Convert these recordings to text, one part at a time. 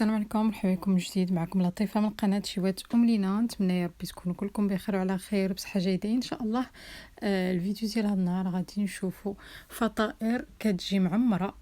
السلام عليكم، مرحبا بكم من جديد. معكم لطيفة من قناة شيوات لينا. نتمنى يا ربي تكونوا كلكم بخير وعلى خير بصحة جيدة ان شاء الله. الفيديو ديال هاد النهار غادي نشوفوا فطائر كتجي معمرة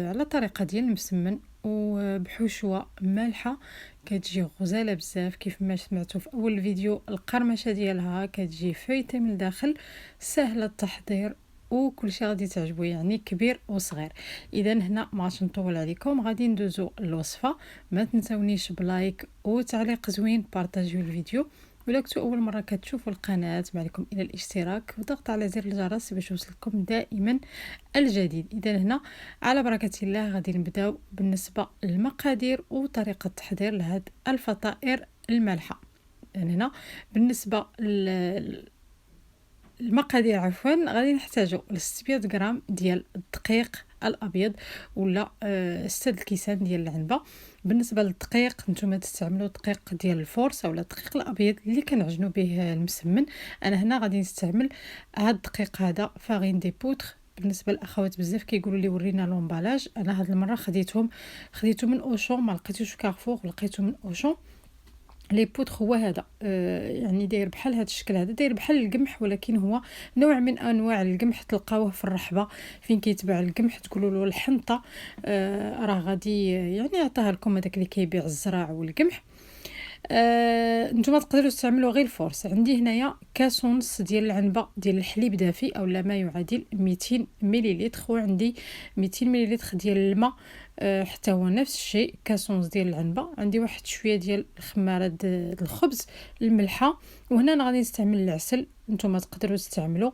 على طريقة ديال المسمن وبحشوة مالحة، كتجي غزالة بزاف. كيف ما سمعتوا في اول فيديو، القرمشة ديالها كتجي فايتة من الداخل، سهلة التحضير وكل شيء غادي تعجبو، يعني كبير وصغير. اذا هنا ما غاديش نطول عليكم، غادي ندوزو الوصفه. ما تنسونيش بلايك وتعليق زوين، بارطاجيو الفيديو. ولا كنتو اول مره كتشوفوا القناه، ما عليكم الا الاشتراك وضغط على زر الجرس باش يوصلكم دائما الجديد. اذا هنا على بركه الله غادي نبداو بالنسبه للمقادير وطريقه التحضير لهاد الفطائر المالحه. يعني هنا بالنسبه المقادير غادي نحتاجو 600 غرام ديال الدقيق الابيض ولا 6 الكيسان ديال العنبه. بالنسبه للدقيق نتوما تستعملوا دقيق ديال الفورس اولا الدقيق الابيض اللي كنعجنوا به المسمن. انا هنا غادي نستعمل هذا الدقيق هذا فارين دي بوتر. بالنسبه للاخوات بزاف كيقولوا لي ورينا لومبالاج، انا هاد المره خديته من اوشون، ما لقيتوش في كارفور، لقيته من اوشون. لي بودر هو هذا، يعني داير بحال هذا الشكل، هذا داير بحال القمح، ولكن هو نوع من انواع القمح. تلقاوه في الرحبه فين كيتباع القمح، تقولوا له الحنطه. راه غادي يعني يعطيها لكم هذاك اللي كيبيع الزراع والقمح. نتوما تقدروا تستعملوا غير الفورس. عندي هنايا كاس ونص ديال العنبه ديال الحليب دافي اولا ما يعادل 200 مليلتر، وعندي 200 مليلتر ديال الماء. حتى هو نفس الشيء، كاس ونص ديال العنبه. عندي واحد شويه ديال خماره الخبز الملحه. وهنا انا غادي نستعمل العسل، نتوما تقدروا تستعملوا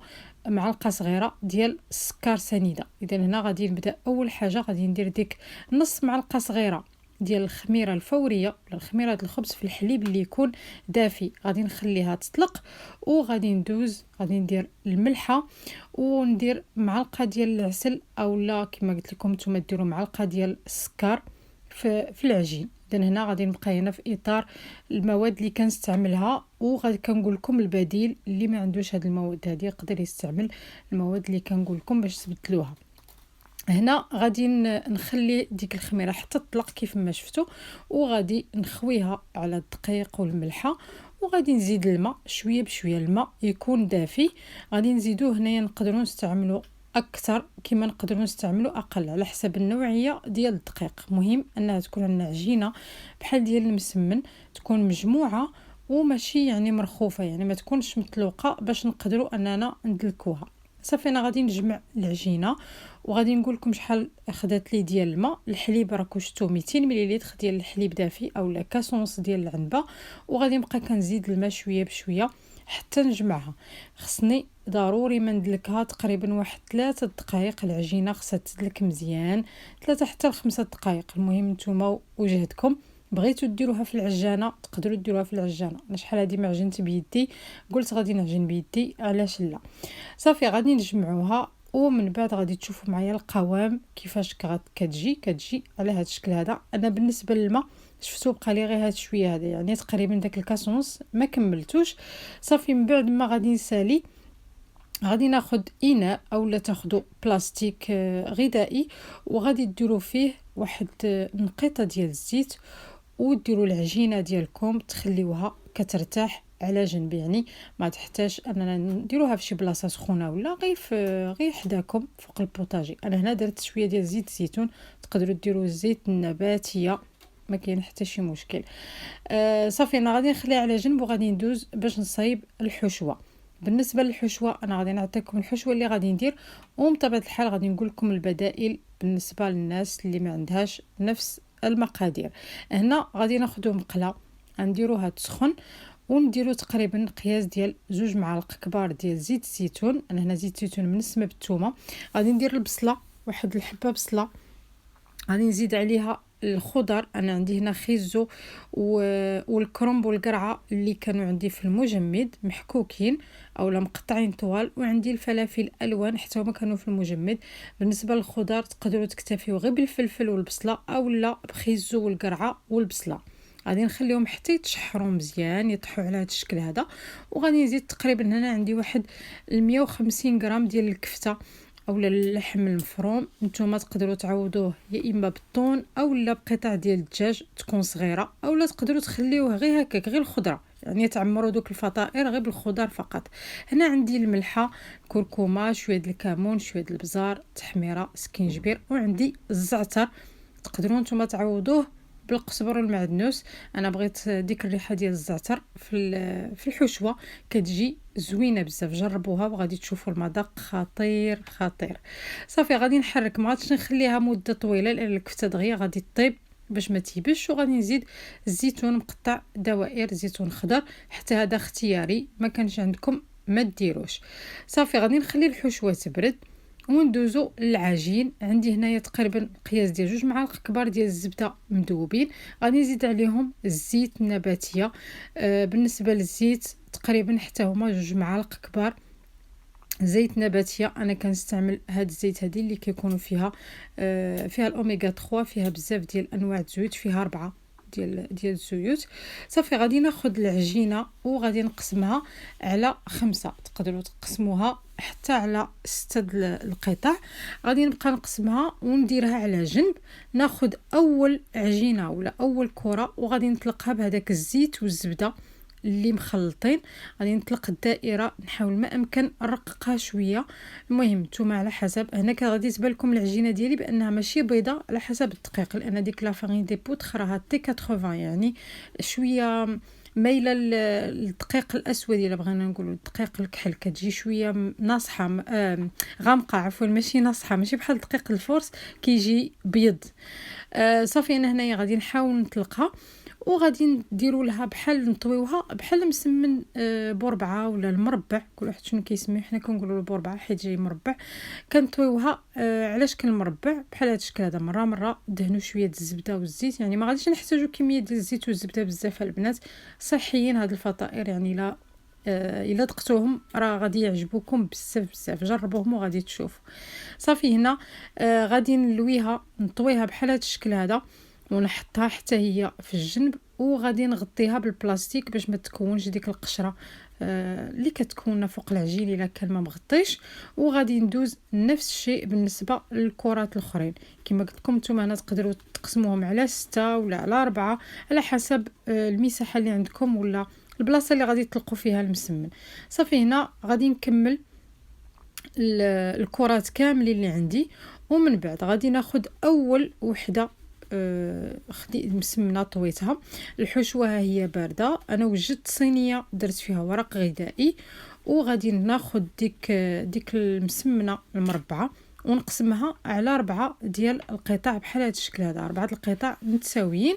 معلقه صغيره ديال السكر سنيده. اذا هنا غادي نبدا. اول حاجه غادي ندير ديك نص معلقه صغيره ديال الخميره الفوريه ولا الخميره الخبز في الحليب اللي يكون دافي. غادي نخليها تطلق وغادي ندوز، غادي ندير الملحه وندير معلقه ديال العسل اولا كما قلت لكم نتوما ديروا معلقه ديال السكر في العجين. اذا هنا غادي نبقى هنا في اطار المواد اللي كنستعملها، وغادي كنقول لكم البديل اللي ما عندوش هاد المواد هذه يقدر يستعمل المواد اللي كنقول لكم باش تبدلوها. هنا غادي نخلي ديك الخميره حتى تطلق كيف ما شفتوا، وغادي نخويها على الدقيق والملحه، وغادي نزيد الماء شويه بشويه. الماء يكون دافي. غادي نزيدوه هنايا، نقدروا نستعملوا اكثر كما نقدروا نستعملوا اقل على حسب النوعيه ديال الدقيق. مهم انها تكون عندنا عجينه بحال ديال المسمن، تكون مجموعه وماشي يعني مرخوفه، يعني ما تكونش مطلوقه باش نقدروا اننا ندلكوها. صافي انا غادي نجمع العجينه وغادي نقول لكم شحال خدات لي ديال الماء. الحليب راكم شفتوا 200 مليلتر ديال الحليب دافي اولا كاس ونص ديال العنبه، وغادي نبقى كنزيد الماء شويه بشويه حتى نجمعها. خصني ضروري ما ندلكها تقريبا واحد 3 دقائق. العجينه خصها تدلك مزيان 3 حتى ل 5 دقائق. المهم نتوما وجهدكم. بغيتو ديروها في العجانه تقدروا ديروها في العجانه. انا شحال هادي ما عجنت بيدي، قلت غادي نعجن بيدي، علاش لا. صافي غادي نجمعوها ومن بعد غادي تشوفوا معايا القوام كيفاش كتجي على هذا الشكل هذا. انا بالنسبه للماء شفتوا بقى لي غير هاد شويه هذا، يعني تقريبا داك الكاس ونص ما كملتوش. صافي من بعد ما غادي نسالي، غادي ناخد اناء اولا تاخدوا بلاستيك غذائي، وغادي ديروا فيه واحد نقيطه ديال الزيت، وديروا العجينه ديالكم تخليوها كترتاح على جنب. يعني ما تحتاج اننا نديروها في شي بلاصه سخونه ولا غير حداكم فوق البوطاجي. انا هنا درت شويه ديال زيت الزيتون، تقدروا ديروا الزيت النباتيه، ما كاين حتى شي مشكل. صافي انا غادي نخليها على جنب وغادي ندوز باش نصايب الحشوه. بالنسبه للحشوه انا غادي نعطيكم الحشوه اللي غادي ندير، وبطبيعه الحال غادي نقول لكم البدائل بالنسبه للناس اللي ما عندهاش نفس المقادير. هنا غادي ناخذ مقله نديروها تسخن، ونديرو تقريبا قياس ديال 2 معالق كبار ديال زيت الزيتون. انا هنا زيت الزيتون منسمه بالثومه. غادي ندير البصله، واحد الحبه بصله. غادي نزيد عليها الخضر، انا عندي هنا خيزو والكرنب والقرعه اللي كانوا عندي في المجمد محكوكين اولا مقطعين طوال، وعندي الفلافل الالوان حتى هما كانوا في المجمد. بالنسبه للخضر تقدروا تكتفيوا غير بالفلفل والبصله اولا بخيزو والقرعه والبصله. غادي نخليهم حتى يتشحروا مزيان، يطيحوا على هذا الشكل هذا. وغادي نزيد تقريبا هنا عندي واحد 150 غرام ديال الكفته اولا اللحم المفروم، نتوما تقدروا تعوضوه يا اما بالطون اولا بقطع ديال الدجاج تكون صغيره، اولا تقدروا تخليوه غير هكاك غير الخضره، يعني تعمروا دوك الفطائر غير بالخضر فقط. هنا عندي الملحه، كركمه، شويه د الكمون، شويه د البزار، تحميره، سكينجبير، وعندي الزعتر. تقدروا نتوما تعوضوه بالقزبر والمعدنوس. انا بغيت ديك الريحه ديال الزعتر في الحشوه، كتجي زوينه بزاف. جربوها وغادي تشوفوا المذاق خطير خطير. صافي غادي نحرك، ما غاديش نخليها مده طويله لان الكفته دغيا غادي طيب باش ما تيبش. وغادي نزيد الزيتون مقطع دوائر، زيتون خضر، حتى هذا اختياري، ما كانش عندكم ما ديروش. صافي غادي نخلي الحشوه تبرد وندوزو للعجين. عندي هنايا تقريبا قياس ديال 2 معالق كبار ديال الزبده مذوبين. غادي نزيد عليهم الزيت النباتيه. بالنسبه للزيت تقريبا حتى هما 2 معالق كبار زيت نباتيه. انا كنستعمل هاد الزيت هذه اللي كيكونوا فيها الاوميغا 3، فيها بزاف ديال انواع الزيوت، فيها 4 ديال الزيوت. صافي غادي ناخذ العجينه وغادي نقسمها على 5، تقدروا تقسموها حتى على 6 القطع. غادي نبقى نقسمها ونديرها على جنب. ناخذ اول عجينه ولا اول كره وغادي نطلقها بهذاك الزيت والزبده اللي مخلطين. غادي نطلق الدائره، نحاول ما امكن نرققها شويه. المهم نتوما على حسب. هنا غادي تبان لكم العجينه ديالي بانها ماشي بيضه، على حسب الدقيق، لان ديك لا فارين دي بوتر راها تي 80، يعني شويه مايله للدقيق الاسود، الا بغينا نقولوا الدقيق الكحل، كتجي شويه ناصحه غامقه، عفوا ماشي ناصحه، ماشي بحال دقيق الفورس كيجي بيض. صافي انا هنايا غادي نحاول نطلقها وغادي نديروا لها بحال نطويوها بحال مسمن بوربعه ولا المربع، كل واحد شنو كيسميه، حنا كنقولوا البوربعه حيت جاي مربع. كنطويوها على شكل مربع بحال هذا الشكل هذا. مره دهنوا شويه الزبده والزيت، يعني ما غاديش نحتاجوا كميه ديال الزيت والزبده بزاف البنات، صحيين هاد الفطائر، يعني لا الا دقتوهم راه غادي يعجبوكم بزاف. جربوهم وغادي تشوفوا. صافي هنا غادي نلويها، نطويها بحال هذا الشكل هذا ونحطها حتى هي في الجنب، وغادي نغطيها بالبلاستيك باش ما تكونش ديك القشره اللي كتكون فوق العجين الا كان ما مغطيش. وغادي ندوز نفس الشيء بالنسبه للكرات الاخرين. كما قلت لكم نتوما هنا تقدروا تقسموهم على 6 ولا على 4 على حسب المساحه اللي عندكم ولا البلاصه اللي غادي تطلقوا فيها المسمن. صافي هنا غادي نكمل الكرات كاملين اللي عندي، ومن بعد غادي ناخذ اول وحده مسمنه طويتها. الحشوه هي بارده، انا وجدت صينيه درت فيها ورق غذائي، وغادي ناخذ ديك المسمنه المربعه ونقسمها على 4 ديال القطع بحال هذا الشكل هذا، 4 القطع متساويين.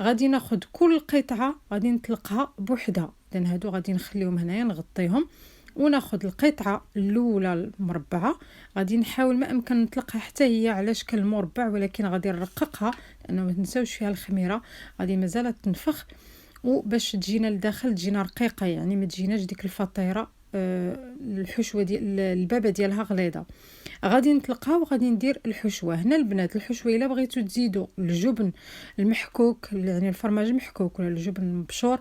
غادي ناخذ كل قطعه غادي نطلقها بوحدها، لان هادو غادي نخليهم هنايا نغطيهم، وناخذ القطعه الاولى المربعه غادي نحاول ما امكن نطلقها حتى هي على شكل مربع، ولكن غادي نرققها لانه ما تنساوش فيها الخميره، غادي مازال تنفخ، وباش تجينا لداخل تجينا رقيقه، يعني ما تجيناش ديك الفطيره الحشوه ديال البابه ديالها غليظه. غادي نطلقها وغادي ندير الحشوه. هنا البنات الحشوه الا بغيتو تزيدوا الجبن المحكوك، يعني الفرماج المحكوك ولا الجبن المبشور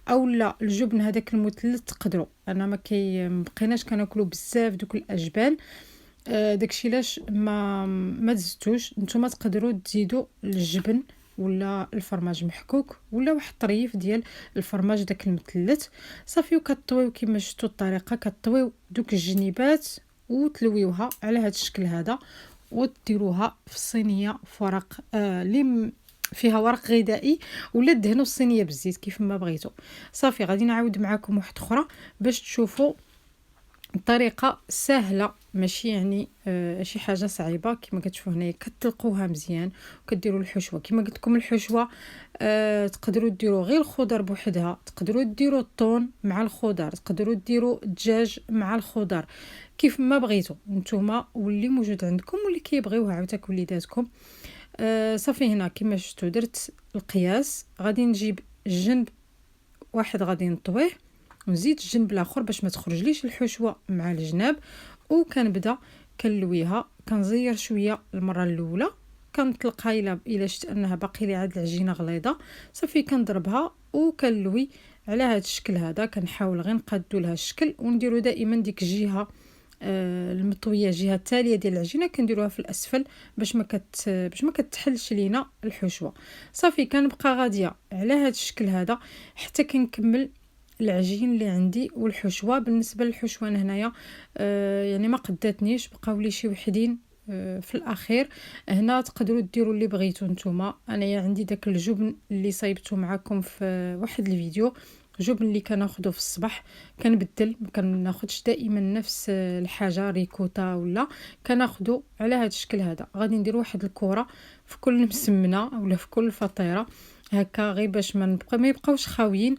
او لا الجبن هذاك المثلث تقدروا. انا ما بقيناش كناكلوا بزاف دوك الاجبان، داكشي لاش ما تزدتوش. نتوما تقدروا تزيدوا الجبن ولا الفرماج محكوك ولا واحد طريف ديال الفرماج داك المثلث. صافي وكطويو كما شفتوا الطريقه، كطويو دوك الجنيبات وتلويوها على هذا الشكل هذا، وديروها في الصينيه في ورق اللي فيها ورق غذائي، ولا دهنوا الصينيه بالزيت كيف ما بغيتوا. صافي غادي نعاود معكم واحده اخرى باش تشوفوا الطريقه سهله، ماشي يعني شي حاجه صعيبه. كما كتشوفوا هنايا كتلقوها مزيان وكديروا الحشوه. كما قلت لكم الحشوه تقدروا ديروا غير الخضر بوحدها، تقدروا ديروا الطون مع الخضر، تقدروا ديروا الدجاج مع الخضر، كيف ما بغيتوا نتوما واللي موجود عندكم واللي كيبغيوها عاوتانك وليداتكم. صافي هنا كما شفتوا درت القياس. غادي نجيب الجنب واحد غادي نطويه ونزيد الجنب الاخر باش ما تخرجليش الحشوه مع الجناب، وكنبدا كنلويها. كنزير شويه المره الاولى، كنطلقها الى شفت انها باقي لي عاد العجينه غليظه، صافي كنضربها وكنلوي على هذا الشكل هذا. كنحاول غير نقادو لها الشكل، ونديروا دائما ديك الجهه المطويه الجهه التاليه ديال العجينه كنديروها في الاسفل باش ما كتحلش لينا الحشوه. صافي كنبقى غاديه على هذا الشكل هذا حتى كنكمل العجين اللي عندي والحشوه. بالنسبه للحشوه أنا هنايا يعني ما قداتنيش، بقاو لي شي وحدين في الاخير. هنا تقدروا ديروا اللي بغيتوا نتوما. انايا عندي داك الجبن اللي صايبته معكم في واحد الفيديو، جبن اللي كناخذه في الصباح. كنبدل، ما كناخذش دائما نفس الحاجه ريكوتا ولا، كناخذه على هذا الشكل هذا. غادي ندير واحد الكره في كل مسمنه ولا في كل فطيره هكا، غير باش ما يبقاوش خاويين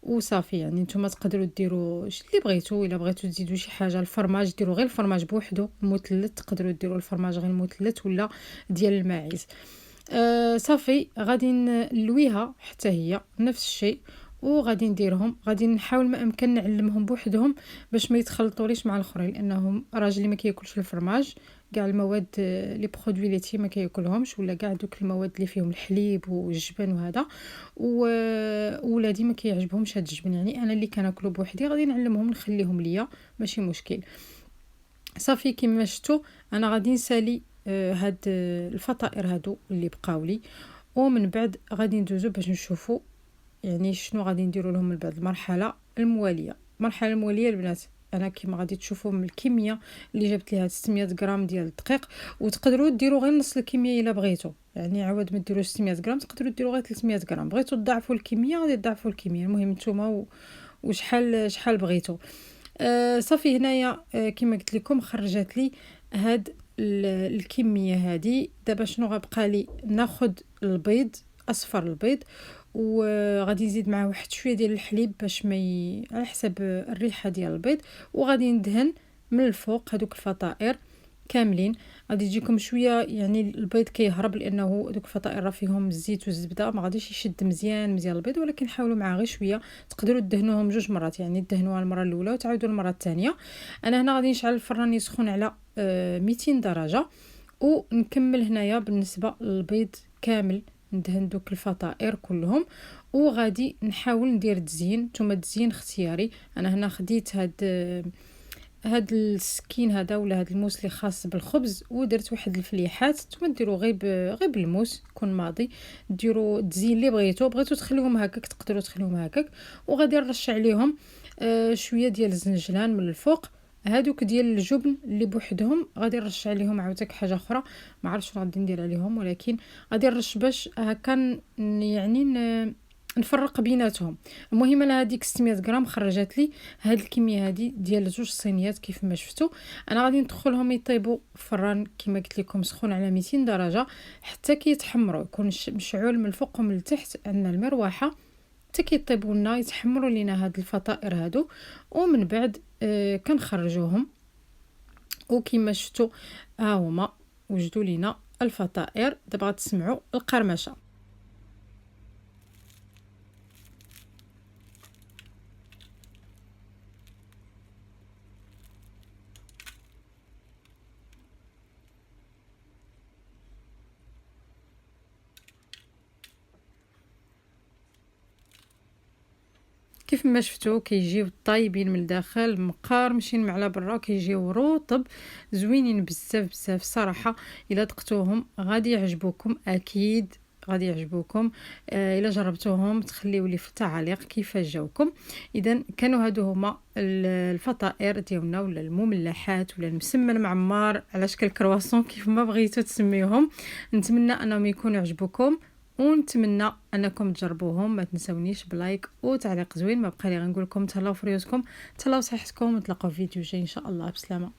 وصافي. يعني نتوما تقدروا ديروا اللي بغيتوا. الا بغيتوا تزيدوا شي حاجه الفرماج ديروا غير الفرماج بوحدو مثلث، تقدروا ديروا الفرماج غير مثلث ولا ديال الماعز. صافي غادي نلويها حتى هي نفس الشيء، وغادي نديرهم. غادي نحاول ما امكن نعلمهم بوحدهم باش ما يتخلطوليش مع الاخرين، لانهم راجلي ما كياكلش الفرماج، كاع المواد لي برودوي ليتي ما كياكلهمش، ولا كاع دوك المواد اللي فيهم الحليب والجبن وهذا. وولادي ما كيعجبهمش هاد الجبن، يعني انا اللي كناكلو بوحدي غادي نعلمهم نخليهم ليا ماشي مشكل. صافي كما شفتوا انا غادي نسالي هاد الفطائر هادو اللي بقاولي، ومن بعد غادي ندوزو باش نشوفوا يعني شنو غادي نديروا لهم من بعد. المرحله المواليه، المرحله المواليه البنات انا كما غادي تشوفوا من الكميه اللي جبت ليها 600 غرام ديال الدقيق، وتقدروا ديروا غير نص الكميه الا بغيتوا. يعني عوض ما ديروا 600 غرام تقدروا ديروا غير 300 غرام. بغيتوا تضاعفوا الكميه غادي تضاعفوا الكميه، المهم نتوما وشحال بغيتوا. صافي هنايا كما قلت لكم خرجت لي هاد الكميه هادي. دابا شنو غبقى لي؟ ناخذ البيض، اصفر البيض، وغادي نزيد معاه واحد شويه ديال الحليب باش ما على حسب الريحه ديال البيض، وغادي ندهن من الفوق هذوك الفطائر كاملين. غادي تجيكم شويه يعني البيض كيهرب، لانه دوك الفطائر راه فيهم الزيت والزبده، ما غاديش يشد مزيان البيض، ولكن حاولوا معاه غير شويه. تقدروا دهنوهم جوج مرات، يعني دهنوها المره الاولى وتعاودوا المره الثانيه. انا هنا غادي نشعل الفران يسخن على 200 درجه، ونكمل هنايا بالنسبه للبيض كامل ندهن دوك الفطائر كلهم. وغادي نحاول ندير تزيين، نتوما التزيين اختياري. انا هنا خديت هاد السكين هذا ولا هاد الموس اللي خاص بالخبز، ودرت واحد الفليحات. نتوما ديروا غير بالموس يكون ماضي، ديروا التزيين اللي بغيتوا تخليوهم هكاك تقدروا تخليوهم هكاك. وغادي نرش عليهم شويه ديال الزنجلان من الفوق. هادوك ديال الجبن اللي بوحدهم غادي نرش عليهم عاوتاني حاجه اخرى، ما عرفتش شنو غادي ندير عليهم، ولكن غادي نرش باش هكا يعني نفرق بيناتهم. المهم انا هذيك 600 غرام خرجت لي هاد الكميه هذه ديال جوج صينيات كيف ما شفتوا. انا غادي ندخلهم يطيبوا في الفران كما قلت لكم سخون على 200 درجه حتى كيتحمروا، يكون مشعول من الفوق ومن التحت، عندنا المروحه حتى كيطيبوا لنا يتحمروا لينا هاد الفطائر هادو. ومن بعد كنخرجوهم، وكما شفتوا ها هما وجدوا لينا الفطائر. دابا غتسمعوا القرمشه. كيف ما شفتوا كيجيو طايبين من الداخل مقارمشين على برا، كيجيو رطب زوينين بزاف صراحه. الا دقتوهم غادي يعجبوكم، اكيد غادي يعجبوكم. الا جربتوهم تخليو لي في التعاليق كيف جاوكم. اذا كانوا هادو هما الفطائر ديالنا، ولا المملحات، ولا المسمن معمر على شكل كرواسون كيف ما بغيتو تسميوهم. نتمنى انهم يكونوا عجبوكم، ونتمنى انكم تجربوهم. ما تنسونيش بلايك وتعليق زوين. ما بقى لي غنقول لكم تهلاو في ريوسكم، تهلاو صحتكم، نتلاقاو في فيديو جاي ان شاء الله. بسلامه.